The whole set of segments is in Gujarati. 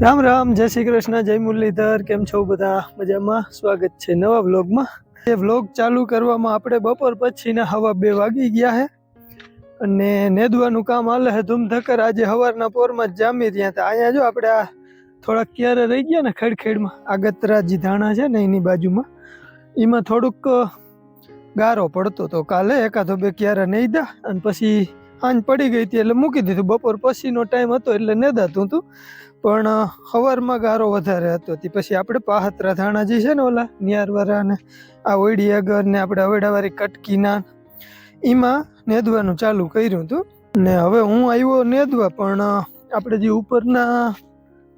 રામ રામ, જય શ્રી કૃષ્ણ, જય મુરલીધર. કેમ છો બધા? મજામાં? સ્વાગત છે નવા વ્લોગમાં. એ વ્લોગ ચાલુ કરવામાં આપણે બપોર પછીના હવા 2 વાગી ગયા છે અને નેદવાનું કામ હાલે છે ધૂમધકર. આજે સવારના પોરમાં જ જામી રહ્યા હતા. અહીંયા જો આપણે આ થોડાક ક્યારે રહી ગયા ને ખેડખેડમાં, આગતરાજી ધાણા છે ને એની બાજુમાં, એમાં થોડુંક ગારો પડતો હતો. કાલે એકાદો બે ક્યારે નેદા અને પછી સાંજ પડી ગઈ હતી એટલે મૂકી દીધું. બપોર પછીનો ટાઈમ હતો એટલે નેદાતું હતું, પણ સવારમાં ગારો વધારે હતો. પછી આપણે પાહત્રા ધાણા જે છે ને ઓલા નિયારવાળા ને આ ઓયડી આગળ ને આપણે અવેડાવાળી કટકીના એમાં નેદવાનું ચાલુ કર્યું હતું. ને હવે હું આવ્યો નેદવા, પણ આપણે જે ઉપરના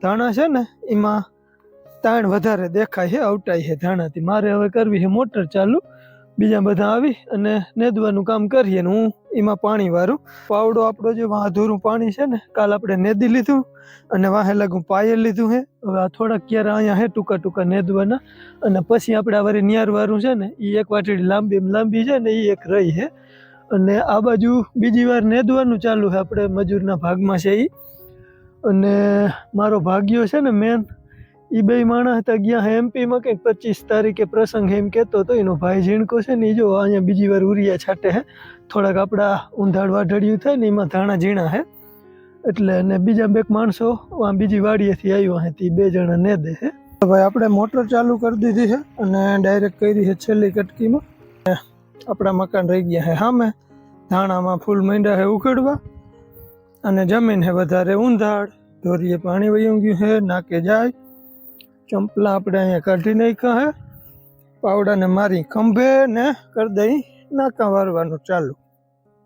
ધાણા છે ને એમાં તાણ વધારે દેખાય છે, અવટાય છે ધાણાથી. મારે હવે કરવી છે મોટર ચાલુ. બીજા બધા આવી અને નેદવાનું કામ કરીએ ને હું એમાં પાણી વારું. પાવડો આપણો જે અધૂરું પાણી છે ને કાલ આપણે નેદી લીધું અને વાહે લાગુ પાયલ લીધું છે. હવે આ થોડાક ક્યારે અહીંયા હે ટૂંકા ટૂંકા નેદવાના, અને પછી આપણે આ વારી નિયારવાળું છે ને એ એક વાટડી લાંબી છે ને એ એક રહી છે. અને આ બાજુ બીજી વાર નેદવાનું ચાલુ છે આપણે મજૂરના ભાગમાં છે એ. અને મારો ભાગ્યો છે ને મેન, એ બે માણસ હતા ગયા હે એમપીમાં, કંઈક 25 તારીખે પ્રસંગ એમ કહેતો હતો. એનો ભાઈ ઝીણકો છે ને એ જો અહીંયા બીજી વાર ઉરિયા છાંટે છે. થોડાક આપણા ઊંધાડ વાઢડિયું થાય ને એમાં ધાણા ઝીણા છે એટલે. અને બીજા બે માણસો આ બીજી વાડીએથી આવ્યા છે, તે 2 જણા નેદે છે. ભાઈ આપણે મોટર ચાલુ કરી દીધી છે અને ડાયરેક્ટ કરી છે છેલ્લી કટકીમાં. આપણા મકાન રહી ગયા છે સામે. ધાણામાં ફૂલ માંડ્યા છે ઉખડવા અને જમીન છે વધારે ઊંધાડ. ધોરીએ પાણી વયું ગયું છે, નાકે જાય. ચંપલા આપણે અહીંયા કાઢી નાખ્યા છે. પાવડાને મારી ખંભે ને કરી દઈ નાકા વારવાનું ચાલુ.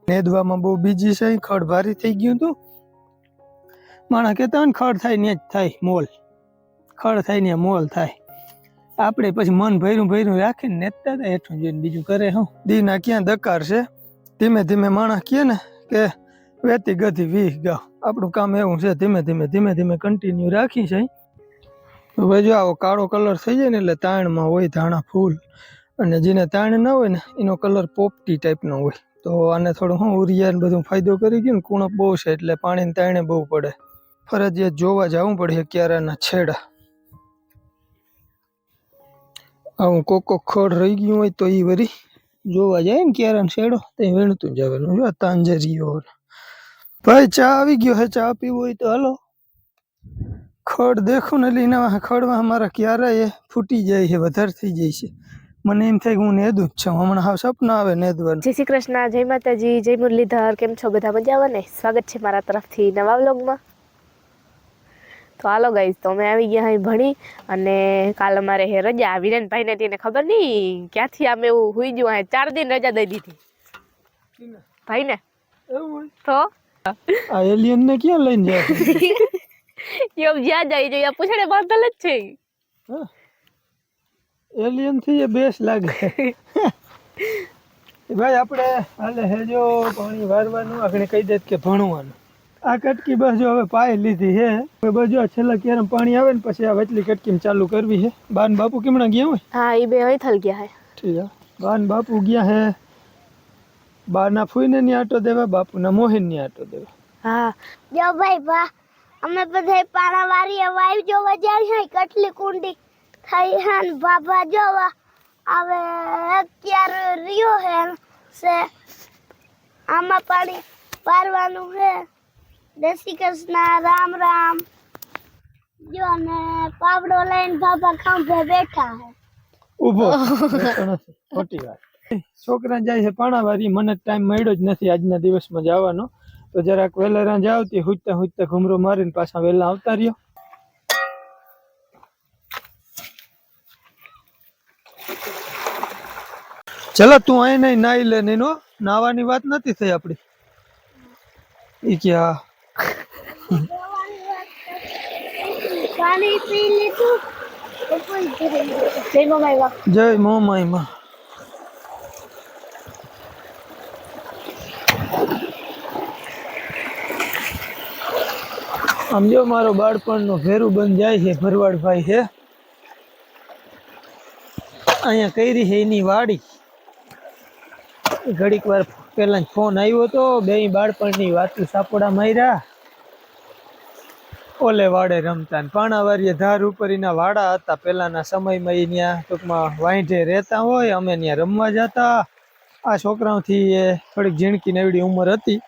નેદવામાં બહુ બીજી છે, ખડ ભારી થઈ ગયું હતું. માણસ કહેતા ને ખડ થાય ને જ થાય મોલ, ખડ થાય ને મોલ થાય. આપણે પછી મન ભર્યું રાખીને નેતા હતા હેઠું જોઈને, બીજું કરે હું. દીના ક્યાં દકાર છે. ધીમે ધીમે માણસ કહે ને કે વેતી ગધી 20 ગાવ. આપણું કામ એવું છે, ધીમે ધીમે કન્ટિન્યુ રાખી છે. હવે જો આવો કાળો કલર થઈ જાય ને એટલે તાણમાં હોય ધાણા ફૂલ, અને જેને તાણ ના હોય ને એનો કલર પોપટી ટાઈપનો હોય. તો આને થોડું હું ઉરિયા બધું ફાયદો કરી ગયો ને, કુણપ બહુ છે એટલે પાણીને તાણે બહુ પડે. ફરજિયાત જોવા જવું પડે ક્યારાના છેડા. આવું કોક ખડ રહી ગયું હોય તો એ વરી જોવા જાય ને ક્યારાનો છેડો, તે વીણતું જવાનું. જો તાંજરીઓ ભાઈ ચા આવી ગયો હે, ચા પીવું હોય તો હાલો. ખડ દેખું ને એટલે એના ખડમાં અમારા ક્યારે ફૂટી જાય છે, વધારે થઈ જાય છે. મને એમ થાય કે હું નેદું જ છું. હમણાં હાવ સપના આવે નેદવાનું. જય શ્રી કૃષ્ણ, જય માતાજી, જય મુરલીધર. કેમ છો બધા? મજામાં ને? સ્વાગત છે મારા તરફથી નવા વ્લોગમાં. તો હાલો ગાઈઝ, તો અમે આવી ગયા અહીં ભણી અને કાલ અમારે હે રજા. વિરેનભાઈ ને તેને ખબર નહીં ક્યાંથી આમ એવું હુઈ ગયું, અહીં 4 દિન રજા દઈ દીધી ભાઈ ને. તો આ એલિયન ને ક્યાં લઈને જાય? એમ જ્યાં જાય જોઈએ પૂછડે બાંધલ જ છે. એલિયન થી એ બેસ લાગે. ભાઈ આપણે હાલે હે જો પાણી વારવાનું, આગળ કહી દે કે ભણવાનું. આ કટકી બસ જો હવે પાય લીધી છે. હવે બસ જો છેલ્લા ક્યારે પાણી આવે ને પછી આ વચલી કટકી ચાલુ કરવી છે. બાન બાપુ કેમણા ગયા હોય? હા, એ બે થલ ગયા હે. ઠીક છે. બાન બાપુ ગયા હે બાના ફૂઈને ની આટો દેવા, બાપુના મોહિન ની આટો દેવા. હા જો ભાઈ બા, અમે બધા પાણા વારી વાયુ જોવા જાય છે. કેટલી કુંડી થઈ હે ને બાબા જોવા હવે અત્યારે રહ્યો હે છે. આમાં પાણી પારવાનું છે. જય શ્રી કૃષ્ણ, રામ રામ. જો ને પાવડો લઈને બાબા ખંભે બેઠા હે. ઉભો ખોટી વાત. છોકરા જાય છે પાણાવારી. મને ટાઈમ મળ્યો જ નથી આજના દિવસમાં જવાનો, તો જરાક વહેલા જાવતી હુજતા ઘૂમરો મારીને પાછા વહેલા આવતા રહ્યો. ચલો તું અહીં નહીં નાઈ લે. નહીં નાવાની વાત નથી થઈ આપડી. ઈ ક્યાં પાણી પી લીધું. જય મમ્મી. જય મોમાઈ માં. આમ જો મારો બાળપણનો ભેરું બન જાય છે. ભરવાડભાઈ છે અહીંયા કરી છે એની વાડી. ઘડીક વાર પેલા ફોન આવ્યો હતો, બે બાળપણની વાતો સાપોડા માર્યા. ઓલે વાડે રમતા ને પાણાવારીએ ધાર ઉપર એના વાડા હતા પહેલાના સમયમાં. એ ત્યાં ટૂંકમાં વાંઢે રહેતા હોય, અમે ત્યાં રમવા જતા. આ છોકરાઓથી એ થોડીક ઝીણકી નવડી ઉંમર હતી.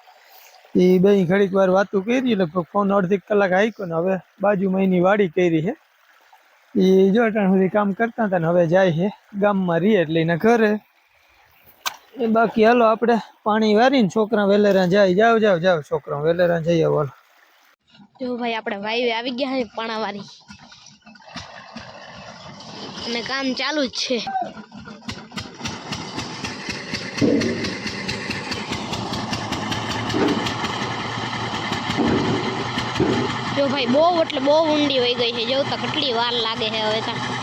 એ બે ઘડીક વાર વાતું કરી, લગભગ ફોન અડધી કલાક હાઈકો ને હવે બાજુમાં એની વાડી કરી છે. એ જો અટાણ સુધી કામ કરતા હતા ને હવે જાય છે ગામમાં રહીએ એટલે એના ઘરે. એ બાકી હાલો આપણે પાણી વારીને છોકરા વેલેરા જાય. જાવ છોકરા વેલેરા જઈએ. બોલો જો ભાઈ આપણે વાઈવે આવી ગયા છે પાણાવારી અને કામ ચાલુ જ છે. જો ભાઈ બહુ એટલે બહુ ઊંડી વહી ગઈ છે. જોઉં તો કેટલી વાર લાગે છે હવે ત્યાં.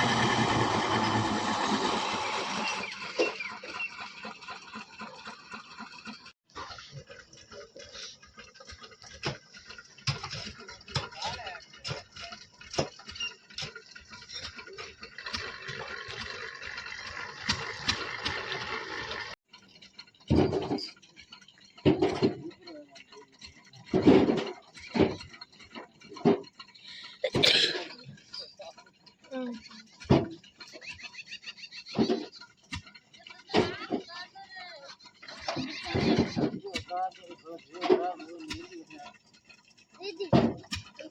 દીદી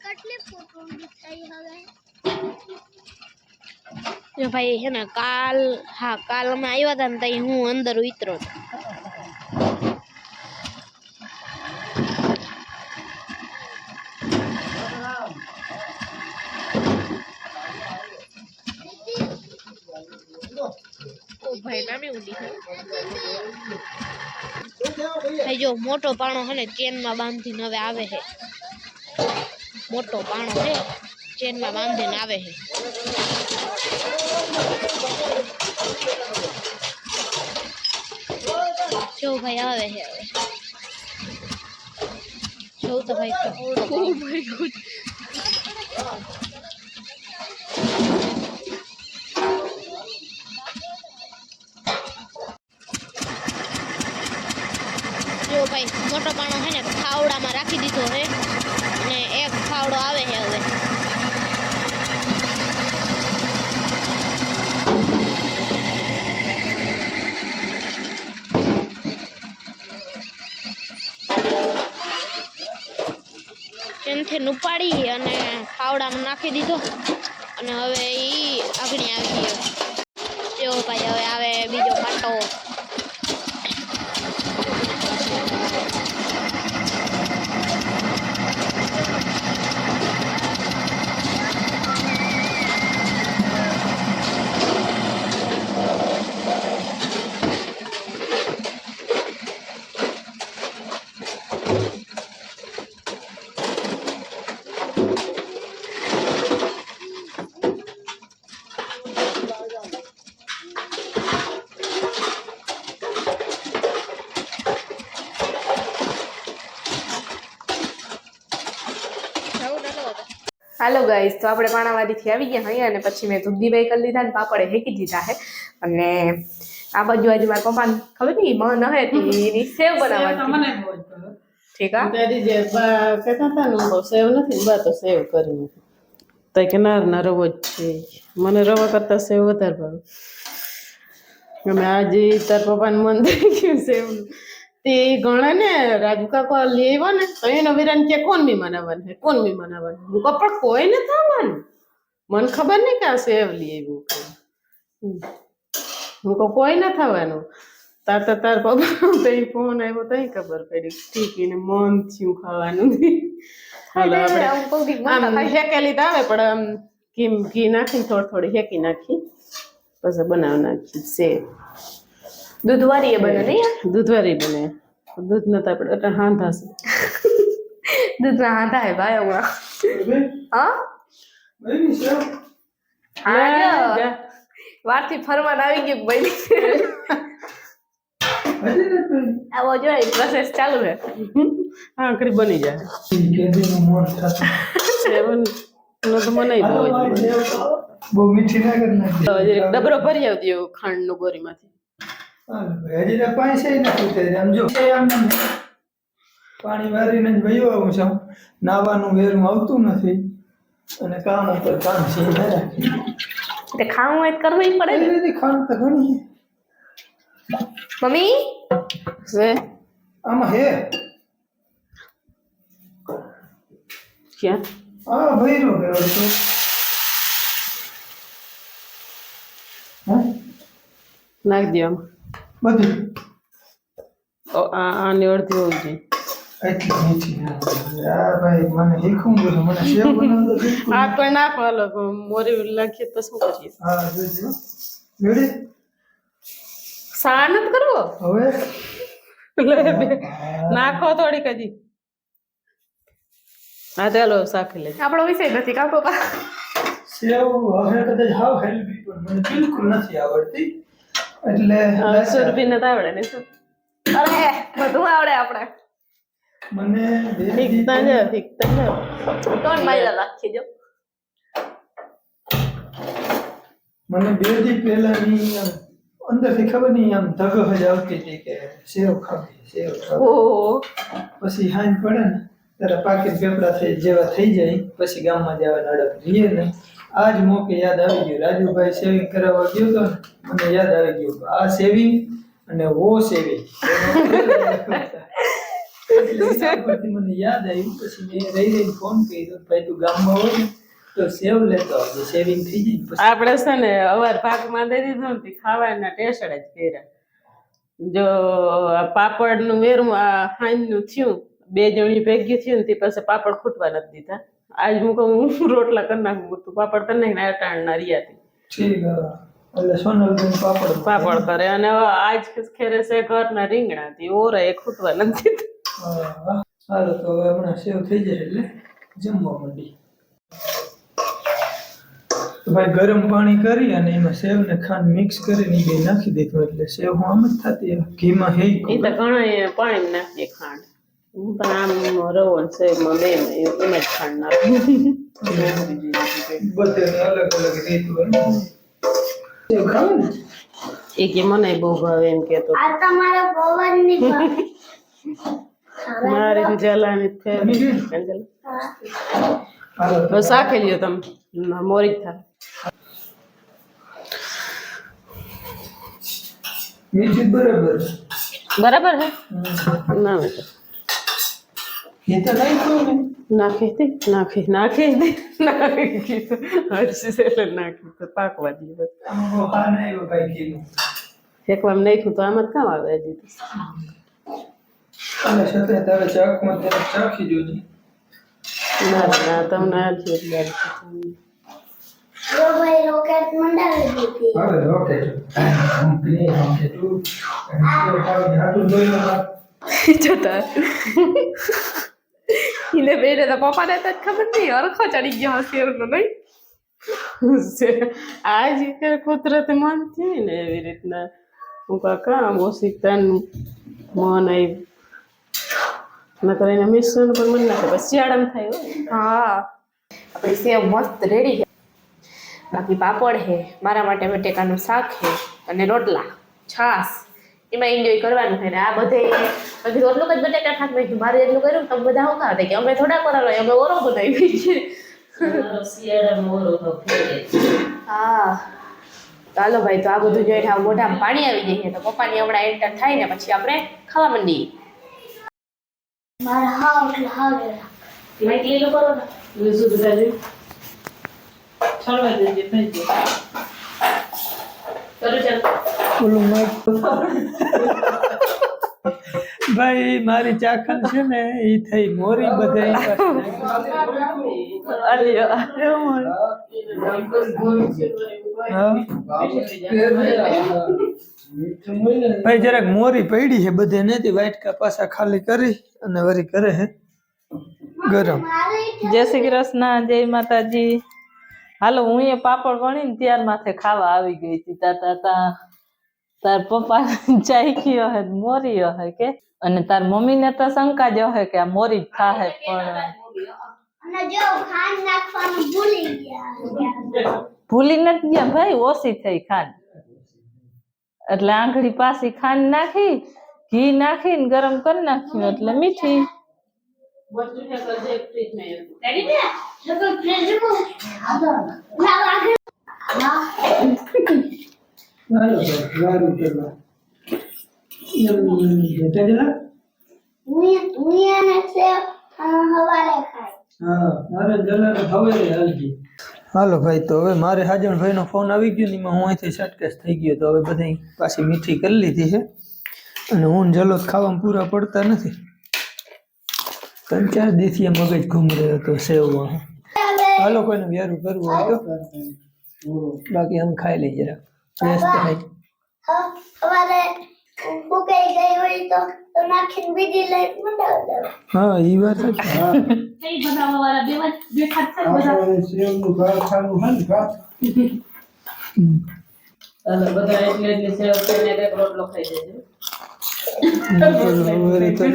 કેટલી ફૂટ થઈ હવે? જો ભાઈ છે ને કાલ અમે આવ્યા હતા ને ત્યાં હું અંદર ઉતરો હતો. ભાઈ નાની ઊંડી છે ભાઈ. જો મોટો પાણો છે ને ચેનમાં બાંધીને હવે આવે છે. મોટો પાણો છે ચેનમાં બાંધીને આવે છે. જો ભાઈ આવે છે હવે. જો તો ભાઈ ઓ માય ગોડ. જો ભાઈ મોટો પાણો છે ને ખાવડામાં રાખી દીધો છે અને એક ખાવડો આવે છે હવે. એનથી ઉપાડી અને ખાવડામાં નાખી દીધો અને હવે ઈ આગળ આવી ગયો. જો ભાઈ હવે આવે બીજો પાટો. હાલો ગાઈસ, તો આપણે પાણાવાડીથી આવી ગયા અહીંયા અને પછી મેં દૂધીભાઈ કરી લીધા ને પાપડે હેકી દીધા છે. અને આ બાજુ આજે મારા પપ્પાને ખબર નહીં મન હે એની સેવ બનાવવાની. ઠીક આ દાદી જે કહેતા હતા ને બહુ સેવ નથી બા તો સેવ કરી તો કે ના રવો જ છે. મને રવા કરતા સેવ વધારે ભાવે. અમે આજે તાર પપ્પાને મન થઈ ગયું સેવ તે ઘણા ને રાજુ કાકા લઈ આવ્યા ને તો એનો વિરાન કે કોણ મહેમાન આવવાનું છે કોણ મહેમાન આવવાનું. હું કપડ કોઈ ને થવાનું મને ખબર નહીં કે આ સેવ લઈ આવ્યું. હું કહું કોઈ ના થવાનું. તાર પપ્પા તઈ ફોન આવ્યો તઈ ખબર પડી. ઠીક એને મન થયું ખાવાનું. હાલો આપણે હેકેલી તો આવે પણ આમ ઘી નાખીને થોડી હેકી નાખી પછી બનાવી નાખી સેવ. દૂધવાળી એ બને નહીં? દૂધવાળી બને. દૂધ નતા આપણે એટલે હાંધા છે. દૂધના હાંધા હે ભાઈ હમણાં. હા વારથી ફરમાન આવી ગયું ભાઈ. આવો જો પ્રોસેસ ચાલુ છે. હા કરી બની જાય. સેવન નો તો મને બહુ મીઠી ના કરી નાખી. ડબરો ભરી આવતી ખાંડ નો ગોરીમાંથી. હજી તો પાણી છે નથી. આમ જો પાણી વારીને જ વયો આવું છું. નાવાનું વેરું આવતું નથી. અને કામ ઉપર કામ છે તે ખાવું હોય તો કરવું ય પડે ને. ખાણ તો ઘણી મમ્મી છે આમાં હે ક્યાં આ ભૈરો ગયો તો નાખી દો આમાં. બધું આની અડધી હોવી જોઈએ. એટલી નીચી આ ભાઈ મને શીખવું બધું મને સેવ બનાવતો બિલકુલ આ કોઈ નાખો હાલો મોરી લખીએ તો શું કરીએ. હા જોજો રેડી સા નથી કરવો હવે લે બે નાખો થોડીક હજી. હા ચાલો શાખી લેજો. આપણો વિષય નથી કાં પપ્પા. સેવ હવે કદાચ હાવ હેલ્ધી પણ મને બિલકુલ નથી આવડતી એટલે સુરભીને તો આવડે ને શું અરે બધું આવડે આપણે. મને બે શીખતા જ શીખતા જ. ત્રણ માયલા રાખી દો. મને બે દી પહેલાની અંદરથી ખબર નહીં આમ ધગહ જ આવતી હતી કે સેવ ખાવી ઓહો પછી હાંજ પડે ને ત્યારે પાકીટ પેપડા થઈ જેવા થઈ જાય પછી ગામમાં જવા અડક રહીએ ને આજ મોકે યાદ આવી ગયું રાજુભાઈ સેવિંગ કરાવવા ગયો તો ને મને યાદ આવી ગયું આ સેવિંગ અને વો સેવિંગ પછી મને યાદ આવ્યું પછી મેં રહીને ફોન કર્યો ભાઈ તું ગામમાં હોય ને તો સેવ લેતો આવજે સેવિંગ થઈ જાય આપણે છે ને અવાર ભાગમાં દઈ દીધું ને ખાવાના ટેસ્ટ જ કર્યા. જો પાપડ નું વેરું હાંજ નું થયું બે જણી ભેગી થયું ને તે પછી પાપડ ખૂટવા નથી દીધા. આજ હું કહું રોટલા કરી નાખું તું પાપડ કરી નાખીને અટાણના રહ્યા હતી. ઠીક એટલે સોનલબેન પાપડ કરે અને આજ ખેરે છે ઘરના રીંગણા હતી ઓરા એ ખૂટવા નથી દીધા. સારું તો હવે હમણાં સેવ થઈ જાય એટલે જમવા માંડી. તો ભાઈ ગરમ પાણી કરી અને એમાં સેવ ને ખાંડ મિક્સ કરીને બે નાખી દીધું એટલે સેવ હું આમ જ થતી ઘીમાં હે એ તો ઘણા પાણી નાખીએ ખાંડ. હું પણ આમ રવો ને સેવમાં બે એમાં જ ખાંડ નાખું. બધે અલગ અલગ રીત હોય સેવ ખાવું ને એ કે મને બહુ ભાવે એમ કેતો આ તમારો પવનની મારી જલાની હાલો શાખે લ્યો તમે મોરી જ થાય. મીઠું બરાબર બરાબર હે ના બેટા એ તો નાખ્યું ને નાખી દે નાખી હર્ષિસ એટલે નાખી તો પાકવા દઈએ. આમાં બહુ હા ના આવ્યો ભાઈ ઘીનું ફેંકવામાં નાખ્યું તો આમ જ કામ આવે હજી તો. અને સાથે તારે ચાકમાં ત્યારે ચાખી જોજે ના ના તમને આજે જ લાગે છે. જો ભાઈ રોકેટ મંડાવી દીધી હવે રોકેટ કંપની રોકેટ હાથું જોઈ જોતા એને બેને તો પપ્પાને તો ખબર નહીં અરખો ચડી ગયો શેરનો નહીં. આજ કુદરતી મન થયું ને એવી રીતના હું કામ ઓશિકતાનું મન આવ્યું નકર એને મિશ્રણ પણ મન નાખે બસ શિયાળામાં થાય હોય. હા આપણી સેવ મસ્ત રેડી છે. બાકી પાપડ છે મારા માટે બટેકાનું શાક છે અને રોટલા છાશ એમાં એન્જોય કરવાનું છે ને આ બધે બધી રોટલું જ બટેકા શાક મેં મારે એટલું કર્યું તમે બધા શું ખાવા કે અમે થોડા કરાવે અમે ઓરો બનાવી છે. હા ચાલો ભાઈ તો આ બધું જોઈને આ મોઢામાં પાણી આવી જાય તો પપ્પાની હમણાં એન્ટર થાય ને પછી આપણે ખાવા માંડીએ. મારા હાવ એટલે હાવ માઇક લીલું કરો ને બીજું બધા જો છળવા દેજે થઈ જાય. કરું ચાલ ઓલું માઇક ભાઈ મારી ચાખલ છે ને એ થઈ મોરી બધે ભાઈ જરાક મોરી પડી છે બધે નથી વાટકા પાછા ખાલી કરી અને વરી કરે છે ગરમ. જય શ્રી કૃષ્ણ જય માતાજી. હાલો હું એ પાપડ વણીને ત્યાર માથે ખાવા આવી ગઈ હતી તાર પપ્પા ચાખ્યો હે મોરી હે કે અને તાર મમ્મી ને તો શંકા જ હે કે આ મોરી જ થાહે પણ અને જો ખાંડ નાખવાનું ભૂલી ગયા ભૂલી નથી ગયા ભાઈ ઓછી થઈ ખાંડ એટલે આંગળી પાછી ખાંડ નાખી ઘી નાખીને ગરમ કરી નાખ્યું એટલે મીઠી વસ્તુ છે કરજે ફ્રીજમાં રેડી ને જબર ફ્રીજમાં લાવ આગળ હા હાલો વારું કરવા જતા જલા ને સે હવારે ખાય હા મારે જલા હવે હાલજી હાલો ભાઈ તો હવે મારે હાજણભાઈનો ફોન આવી ગયો ને એમાં હું અહીંથી સટકેસ થઈ ગયો તો હવે બધી પાછી મીઠી કરી લીધી છે અને હું ને જલો ખાવામાં પૂરા પડતા નથી 3-4 દિવસથી મગજ ઘૂમ રહ્યો હતો સેવમાં હાલો કોઈને વ્યારું કરવું હોય તો બાકી આમ ખાઈ લઈ જરા વ્યસ્ત થાય હવારે ફૂકાઈ ગઈ હોય તો નાખીને બીજી લાઈટ મંડાવ દેવા હા એ વાત છે કઈ બનાવવા વાળા બેઠા છે અને બધા એટલી સેવ કરીને એક રોટલો ખાઈ દેજો હવે તો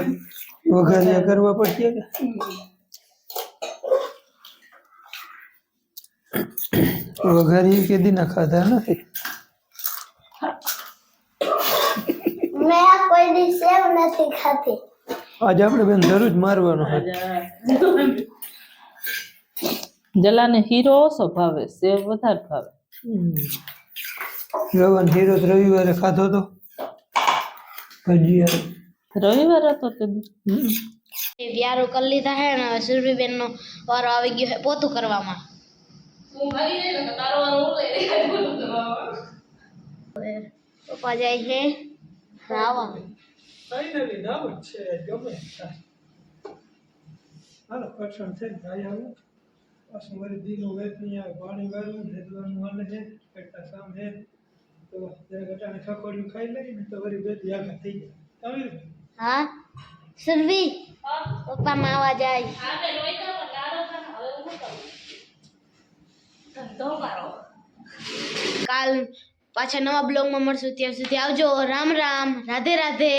વઘારિયા કરવા પડશે કે વઘારી કે દી ના ખાધા નથી મેં આ કોઈ દી સેવ નથી ખાધી આજે આપણે બેન જરૂર જ મારવાનો છે જલાને હીરો ઓછો ભાવે સેવ વધારે ભાવે રવાન હીરો તો રવિવારે ખાધો તો ભજીયા રવિવાર હતો તે દી. વ્યારો કરી લીધા હે ને સુરભીબેન નો વારો આવી ગયો હે પોતું કરવામાં પપ્પા જાય છે રાવા ફાઇનલી દાવત છે ગમે હાલો પસંદ છે ભાઈ આવો પાછું મારી દીનો વેત નહીં આવે પાણી વાળું ભેદવાનું હાલે છે કટા કામ છે તો જરા ગટાને ખકોડ્યું ખાઈ લઈ ને તો વળી બે આગળ થઈ જાય આવી હા સુરભી પપ્પા માવા જાય કાલ પાછા નવા બ્લોગમાં મળશું ત્યાં સુધી આવજો રામ રામ રાધે રાધે